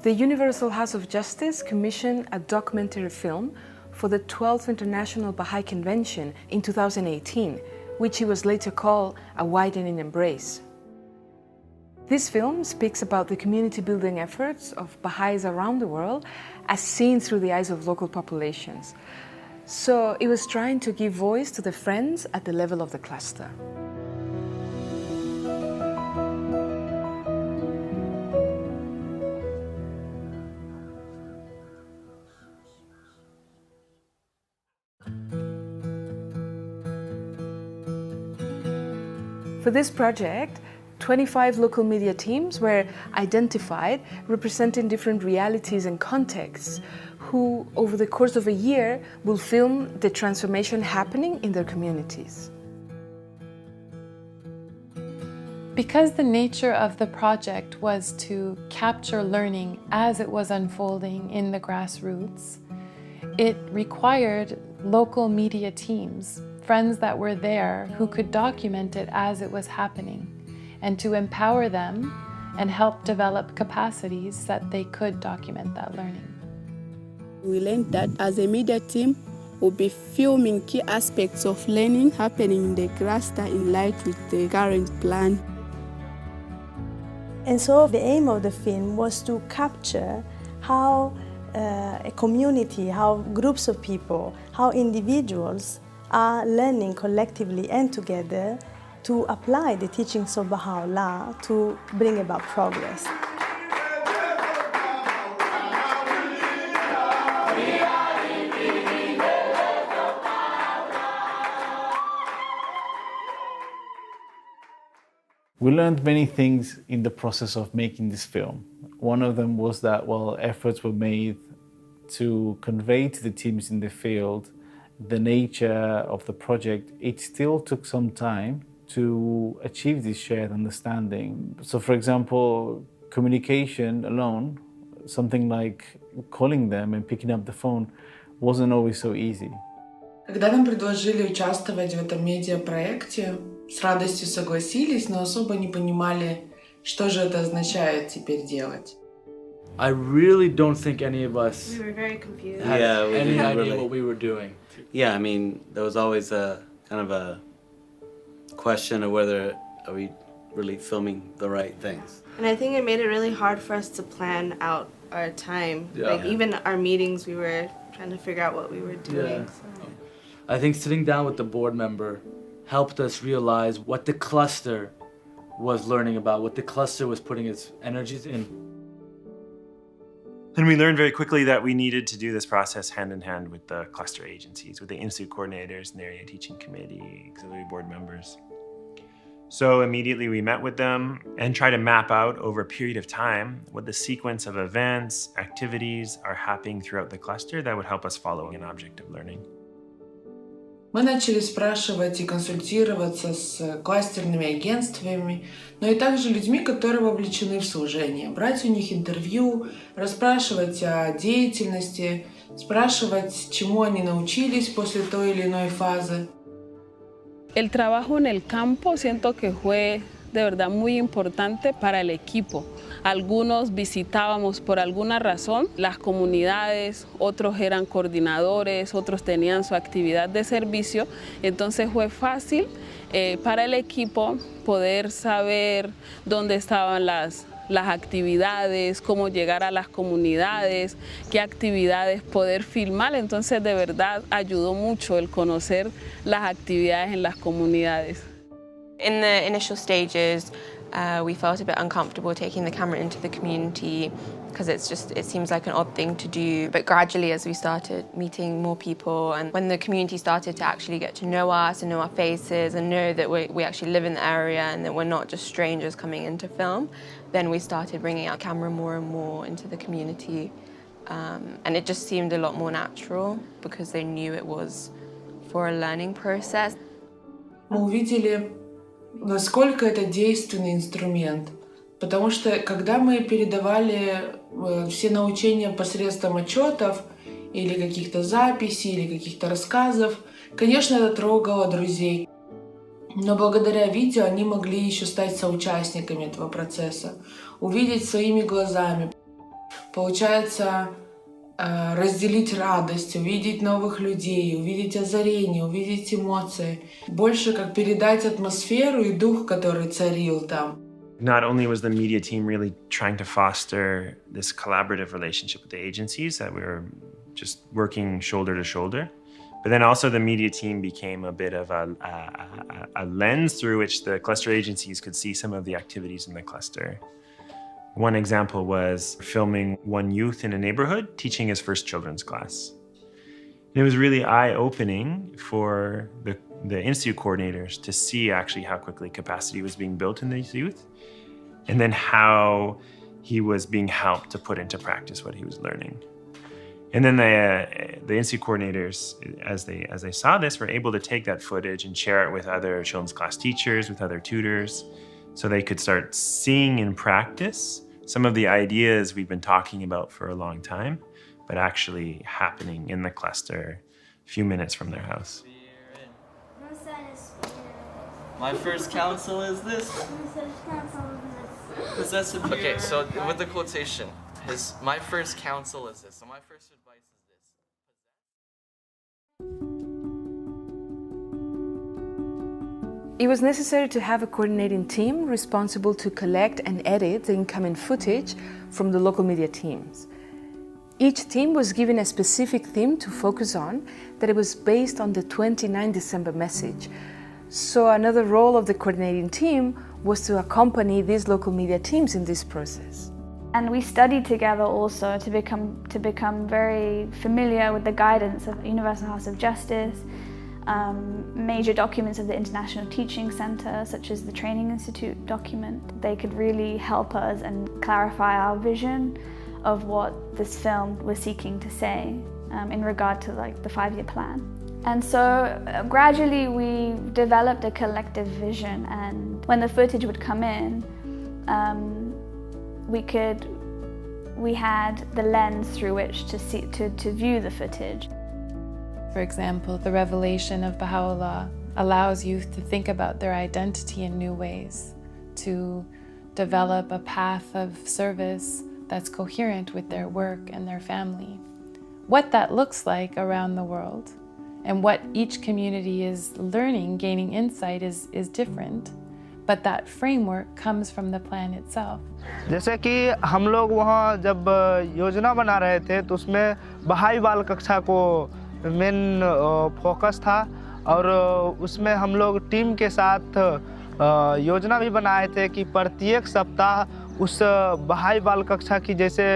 The Universal House of Justice commissioned a documentary film for the 12th International Baha'i Convention in 2018, which it was later called A Widening Embrace. This film speaks about the community-building efforts of Baha'is around the world as seen through the eyes of local populations. So it was trying to give voice to the friends at the level of the cluster. For this project, 25 local media teams were identified representing different realities and contexts who, over the course of a year, will film the transformation happening in their communities. Because the nature of the project was to capture learning as it was unfolding in the grassroots, it required local media teams, friends that were there who could document it as it was happening, and to empower them and help develop capacities that they could document that learning. We learned that as a media team, we'll be filming key aspects of learning happening in the cluster in line with the current plan. And so the aim of the film was to capture how a community, how groups of people, how individuals are learning collectively and together to apply the teachings of Bahá'u'lláh to bring about progress. We learned many things in the process of making this film. One of them was that while efforts were made to convey to the teams in the field the nature of the project, it still took some time to achieve this shared understanding. So for example, communication alone, something like calling them and picking up the phone, wasn't always so easy. Когда нам предложили участвовать в этом медиапроекте, с радостью согласились, но особо не понимали, что же это означает теперь делать. I really don't think any of us We were very confused. had we any didn't idea really. what we were doing. Yeah, I mean, there was always a kind of a question of whether are we really filming the right things. And I think it made it really hard for us to plan out our time. Like even our meetings, we were trying to figure out what we were doing. Yeah. So. I think sitting down with the board member helped us realize what the cluster was learning about, what the cluster was putting its energies in. And we learned very quickly that we needed to do this process hand in hand with the cluster agencies, with the institute coordinators and the area teaching committee, auxiliary board members. So immediately we met with them and tried to map out over a period of time what the sequence of events, activities are happening throughout the cluster that would help us follow an object of learning. Мы начали спрашивать и консультироваться с кластерными агентствами, но и также людьми, которые вовлечены в служение. Брать у них интервью, расспрашивать о деятельности, спрашивать, чему они научились после той или иной фазы. El trabajo en el campo siento que fue de verdad muy importante para el equipo. Algunos visitábamos por alguna razón las comunidades, otros eran coordinadores, otros tenían su actividad de servicio, entonces fue fácil para el equipo poder saber dónde estaban las actividades, cómo llegar a las comunidades, qué actividades poder filmar, entonces de verdad ayudó mucho el conocer las actividades en las comunidades. In the initial stages, we felt a bit uncomfortable taking the camera into the community because it seems like an odd thing to do. But gradually, as we started meeting more people, and when the community started to actually get to know us and know our faces and know that we actually live in the area and that we're not just strangers coming in to film, then we started bringing our camera more and more into the community. And it just seemed a lot more natural because they knew it was for a learning process. Мы увидели, насколько это действенный инструмент. Потому что, когда мы передавали все научения посредством отчетов или каких-то записей, или каких-то рассказов, конечно, это трогало друзей. Но благодаря видео они могли еще стать соучастниками этого процесса, увидеть своими глазами, Получается, разделить радость, увидеть новых людей, увидеть озарение, увидеть эмоции. Больше как передать атмосферу и дух, который царил там. Not only was the media team really trying to foster this collaborative relationship with the agencies, that we were just working shoulder to shoulder, but then also the media team became a bit of a lens through which the cluster agencies could see some of the activities in the cluster. One example was filming one youth in a neighborhood teaching his first children's class. And it was really eye-opening for the institute coordinators to see actually how quickly capacity was being built in these youth, and then how he was being helped to put into practice what he was learning. And then the institute coordinators, as they saw this, were able to take that footage and share it with other children's class teachers, with other tutors, so they could start seeing in practice some of the ideas we've been talking about for a long time, but actually happening in the cluster a few minutes from their house. My first counsel is this. Possessive. Okay, so with the quotation, my first counsel is this. So my first advice is this. It was necessary to have a coordinating team responsible to collect and edit the incoming footage from the local media teams. Each team was given a specific theme to focus on, that it was based on the 29 December message. So another role of the coordinating team was to accompany these local media teams in this process. And we studied together also to become very familiar with the guidance of Universal House of Justice, major documents of the International Teaching Center, such as the Training Institute document. They could really help us and clarify our vision of what this film was seeking to say in regard to the 5-year plan. And so gradually we developed a collective vision, and when the footage would come in, we had the lens through which to view the footage. For example, the revelation of Bahá'u'lláh allows youth to think about their identity in new ways, to develop a path of service that's coherent with their work and their family. What that looks like around the world and what each community is learning, gaining insight is different, but that framework comes from the plan itself. जैसे कि हम लोग वहाँ जब योजना बना रहे थे तो उसमें बहाई बाल कक्षा को मेन फोकस था, और उसमें हम लोग टीम के साथ योजना भी बनाए थे कि प्रत्येक सप्ताह उस बहाई बाल कक्षा की जैसे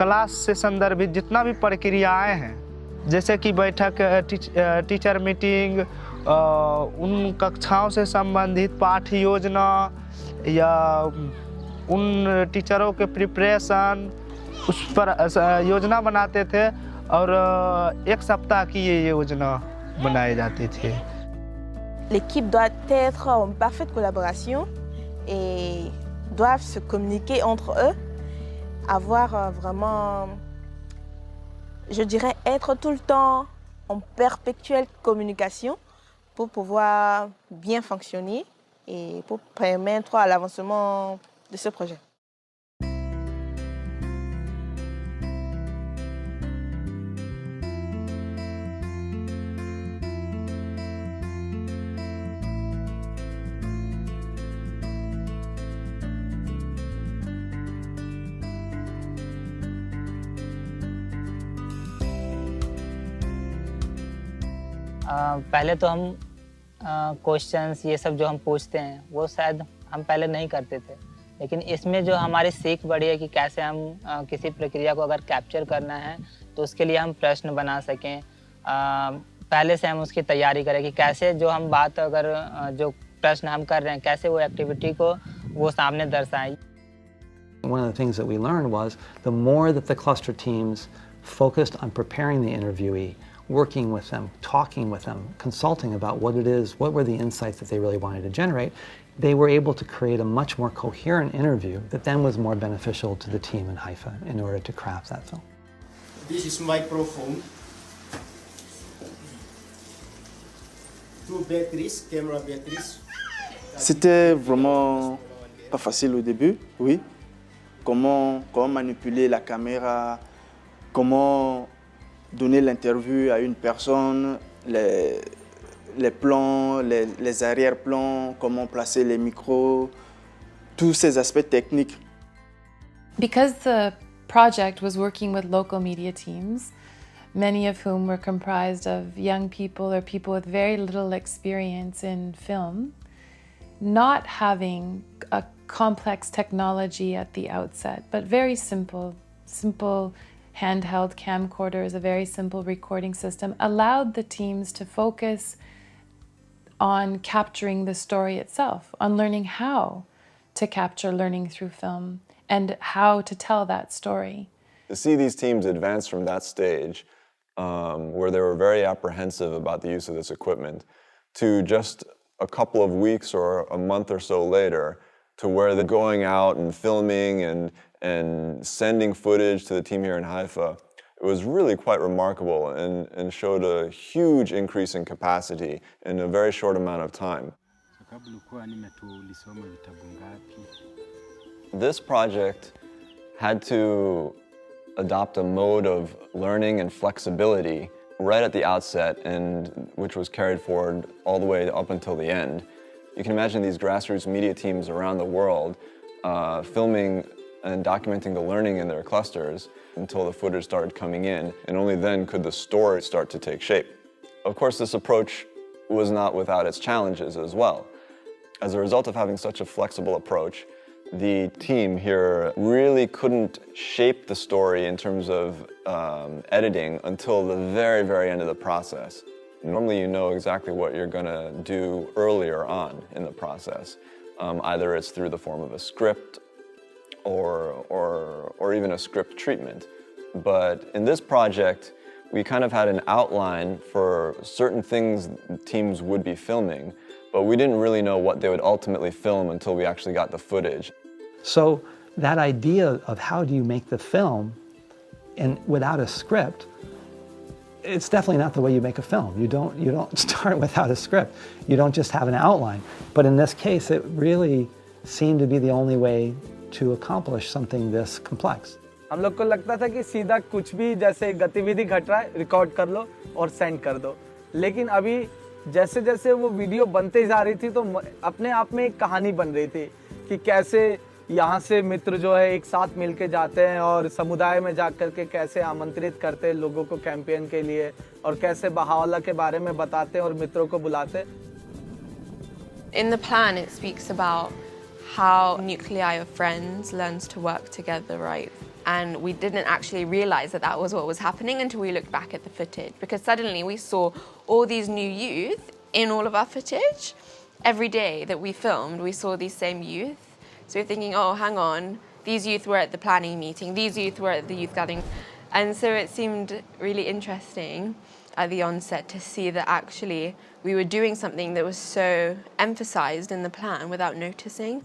क्लास से संदर्भित जितना भी प्रक्रियाएं हैं, जैसे कि बैठक, टीचर मीटिंग, उन कक्षाओं से संबंधित पाठ योजना या उन टीचरों के प्रिपरेशन, उस पर योजना बनाते थे और एक सप्ताह की ये योजना बनाई जाती थी. L'équipe doit être en parfaite collaboration et doivent se communiquer entre eux, avoir vraiment, je dirais, être tout le temps en perpétuelle communication pour pouvoir bien fonctionner et pour permettre à l'avancement de ce projet. पहले तो हम questions ये सब जो हम पूछते हैं वो शायद हम पहले नहीं करते थे, लेकिन इसमें जो हमारी सीख बढ़ी है कि कैसे हम किसी प्रक्रिया को अगर कैप्चर करना है तो उसके लिए हम प्रश्न बना सकें, पहले से हम उसकी तैयारी करें कि कैसे जो हम बात अगर जो प्रश्न हम कर रहे हैं कैसे वो एक्टिविटी को वो सामने दर्शाएं. One of the things that we learned was the more that the cluster teams focused on preparing the interviewee, working with them, talking with them, consulting about what it is, what were the insights that they really wanted to generate, they were able to create a much more coherent interview that then was more beneficial to the team in Haifa in order to craft that film. This is microphone. 2 batteries, camera batteries. C'était vraiment pas facile au début, oui. comment manipuler la caméra, comment donner l'interview à une personne, les plans, les arrière-plans, comment placer les micros, tous ces aspects techniques. Because the project was working with local media teams, many of whom were comprised of young people or people with very little experience in film, not having a complex technology at the outset, but very simple handheld camcorders, a very simple recording system, allowed the teams to focus on capturing the story itself, on learning how to capture learning through film and how to tell that story. To see these teams advance from that stage, where they were very apprehensive about the use of this equipment, to just a couple of weeks or a month or so later, to where they're going out and filming and sending footage to the team here in Haifa, it was really quite remarkable and showed a huge increase in capacity in a very short amount of time. This project had to adopt a mode of learning and flexibility right at the outset, and which was carried forward all the way up until the end. You can imagine these grassroots media teams around the world filming and documenting the learning in their clusters until the footage started coming in, and only then could the story start to take shape. Of course, this approach was not without its challenges as well. As a result of having such a flexible approach, the team here really couldn't shape the story in terms of editing until the very, very end of the process. Normally you know exactly what you're going to do earlier on in the process. Either it's through the form of a script or even a script treatment. But in this project, we kind of had an outline for certain things teams would be filming, but we didn't really know what they would ultimately film until we actually got the footage. So that idea of how do you make the film and without a script, it's definitely not the way you make a film. You don't start without a script. You don't just have an outline. But in this case, it really seemed to be the only way to accomplish something this complex. हम लोग को लगता था कि सीधा कुछ भी जैसे गतिविधि घट रहा है रिकॉर्ड कर लो और सेंड कर दो, लेकिन अभी जैसे जैसे वो वीडियो बनते जा रही थी तो अपने आप में एक कहानी बन रही थी कि कैसे यहाँ से मित्र जो है एक साथ मिलके जाते हैं और समुदाय में जा कर के कैसे आमंत्रित करते हैं लोगों को कैंपेन के लिए और कैसे बहाउल्लाह के बारे में बताते हैं और मित्रों को बुलाते हैं. In the plan it speaks about how nuclei of friends learns to work together, right? And we didn't actually realize that that was what was happening until we looked back at the footage, because suddenly we saw all these new youth in all of our footage. Every day that we filmed, we saw these same youth. So we're thinking, oh, hang on, these youth were at the planning meeting, these youth were at the youth gathering. And so it seemed really interesting at the onset to see that actually we were doing something that was so emphasized in the plan without noticing.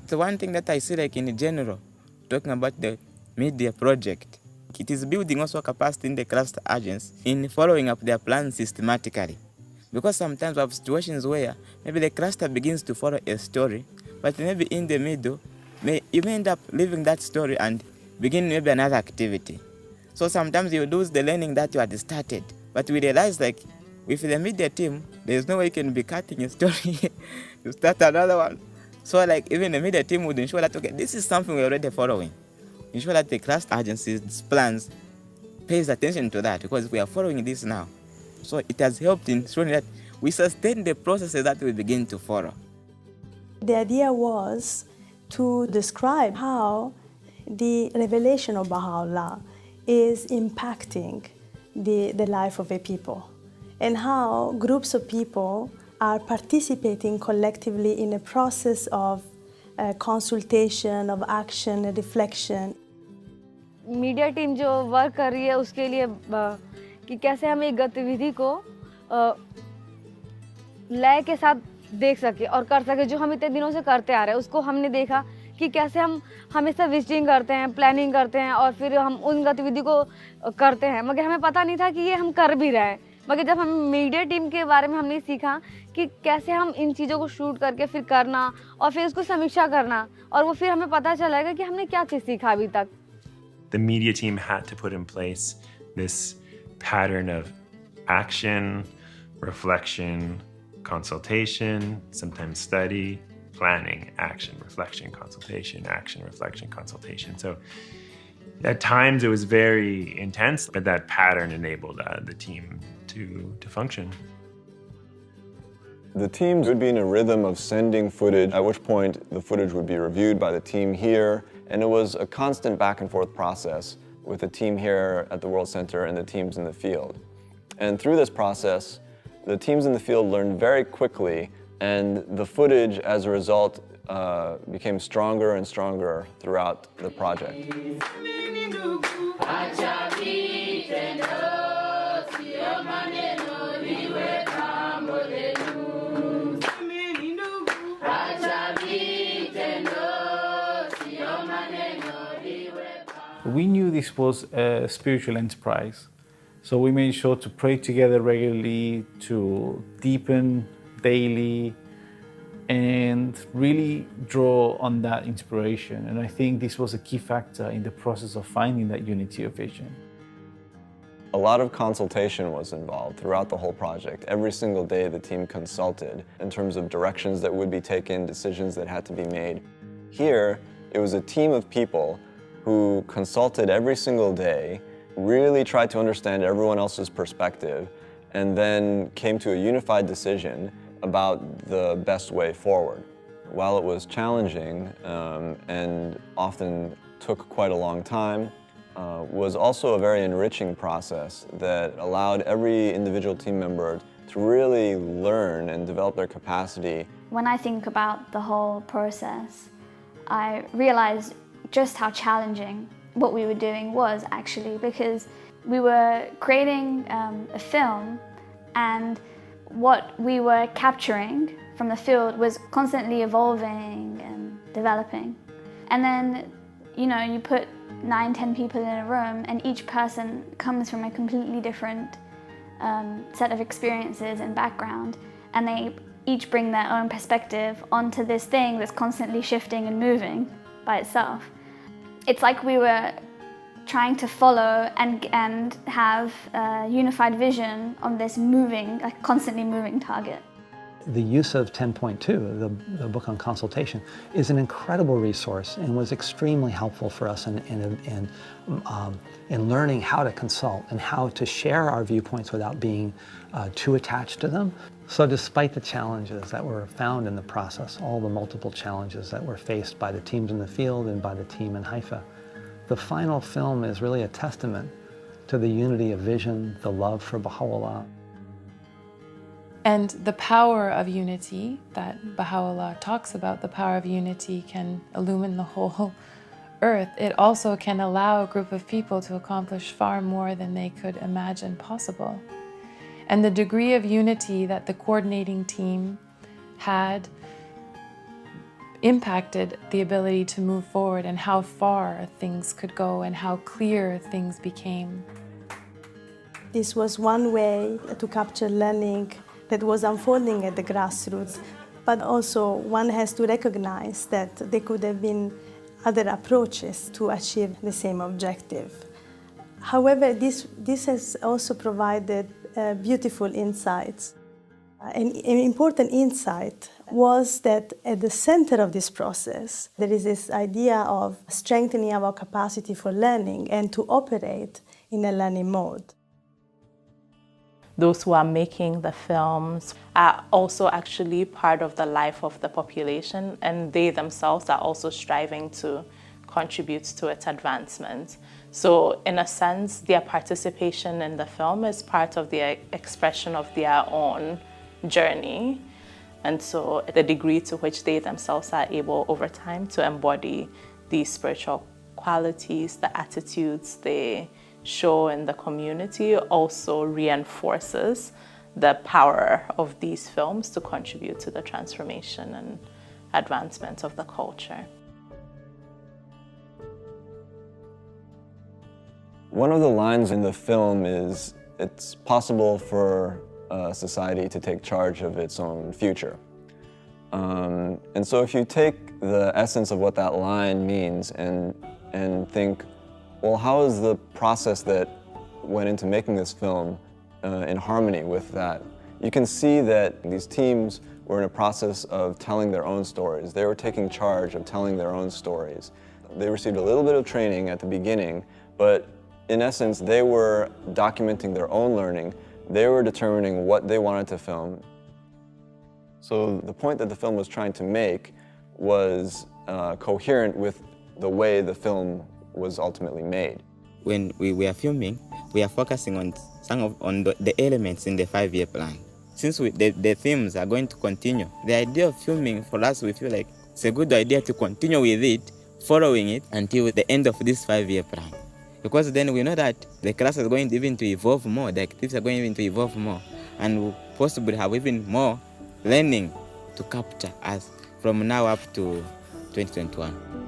The one thing that I see, like in general, talking about the media project, it is building also capacity in the cluster agents in following up their plans systematically. Because sometimes we have situations where maybe the cluster begins to follow a story, but maybe in the middle, you may end up leaving that story and begin maybe another activity. So sometimes you lose the learning that you had started. But we realize, like, with the media team, there's no way you can be cutting a story. You start another one. So, like, even the media team would ensure that, okay, this is something we're already following. Ensure that the cluster agency's plans pays attention to that, because we are following this now. So it has helped in showing that we sustain the processes that we begin to follow. The idea was to describe how the revelation of Bahá'u'lláh is impacting the life of a people, and how groups of people are participating collectively in a process of consultation, of action, reflection. Media team जो work कर रही है उसके लिए कि कैसे हम एक गतिविधि को लय के साथ देख सके और कर सके, जो हम इतने दिनों से करते आ रहे हैं उसको हमने देखा कि कैसे हम हमेशा विजिटिंग करते हैं, प्लानिंग करते हैं और फिर हम उन गतिविधि को करते हैं, मगर हमें पता नहीं था कि ये हम कर भी रहे हैं. मगर जब हम मीडिया टीम के बारे में हमने सीखा कि कैसे हम इन चीज़ों को शूट करके फिर करना और फिर उसको समीक्षा करना और वो फिर हमें पता चलेगा कि हमने क्या चीज़ सीखा अभी तक. The media team had to put in place this pattern of action, reflection, consultation, sometimes study, planning, action, reflection, consultation, action, reflection, consultation. So at times it was very intense, but that pattern enabled the team to function. The teams would be in a rhythm of sending footage, at which point the footage would be reviewed by the team here, and it was a constant back and forth process with the team here at the World Center and the teams in the field. And through this process, the teams in the field learned very quickly, and the footage, as a result, became stronger and stronger throughout the project. We knew this was a spiritual enterprise, so we made sure to pray together regularly, to deepen daily, and really draw on that inspiration. And I think this was a key factor in the process of finding that unity of vision. A lot of consultation was involved throughout the whole project. Every single day the team consulted in terms of directions that would be taken, decisions that had to be made. Here, it was a team of people who consulted every single day, really tried to understand everyone else's perspective, and then came to a unified decision about the best way forward. While it was challenging and often took quite a long time, was also a very enriching process that allowed every individual team member to really learn and develop their capacity. When I think about the whole process, I realized just how challenging what we were doing was actually, because we were creating a film, and what we were capturing from the field was constantly evolving and developing. And then, you put 9-10 people in a room, and each person comes from a completely different set of experiences and background, and they each bring their own perspective onto this thing that's constantly shifting and moving by itself. It's like we were trying to follow and have a unified vision on this moving, like constantly moving target. The use of 10.2, the book on consultation, is an incredible resource and was extremely helpful for us in learning how to consult and how to share our viewpoints without being too attached to them. So despite the challenges that were found in the process, all the multiple challenges that were faced by the teams in the field and by the team in Haifa, the final film is really a testament to the unity of vision, the love for Baha'u'lláh. And the power of unity that Baha'u'lláh talks about, the power of unity can illumine the whole earth. It also can allow a group of people to accomplish far more than they could imagine possible. And the degree of unity that the coordinating team had impacted the ability to move forward and how far things could go and how clear things became. This was one way to capture learning that was unfolding at the grassroots, but also one has to recognize that there could have been other approaches to achieve the same objective. However, this has also provided beautiful insights. An important insight was that at the center of this process, there is this idea of strengthening our capacity for learning and to operate in a learning mode. Those who are making the films are also actually part of the life of the population, and they themselves are also striving to contribute to its advancement. So in a sense, their participation in the film is part of their expression of their own journey. And so the degree to which they themselves are able over time to embody these spiritual qualities, the attitudes they show in the community, also reinforces the power of these films to contribute to the transformation and advancement of the culture. One of the lines in the film is it's possible for society to take charge of its own future. And so if you take the essence of what that line means and think, well, how is the process that went into making this film in harmony with that? You can see that these teams were in a process of telling their own stories. They were taking charge of telling their own stories. They received a little bit of training at the beginning, but in essence, they were documenting their own learning. They were determining what they wanted to film. So the point that the film was trying to make was coherent with the way the film was ultimately made. When we are filming, we are focusing on the elements in the 5-year plan. Since the themes are going to continue, the idea of filming, for us, we feel like it's a good idea to continue with it, following it until the end of this 5-year plan. Because then we know that the class is going even to evolve more, the activities are going even to evolve more, and we'll possibly have even more learning to capture as from now up to 2021.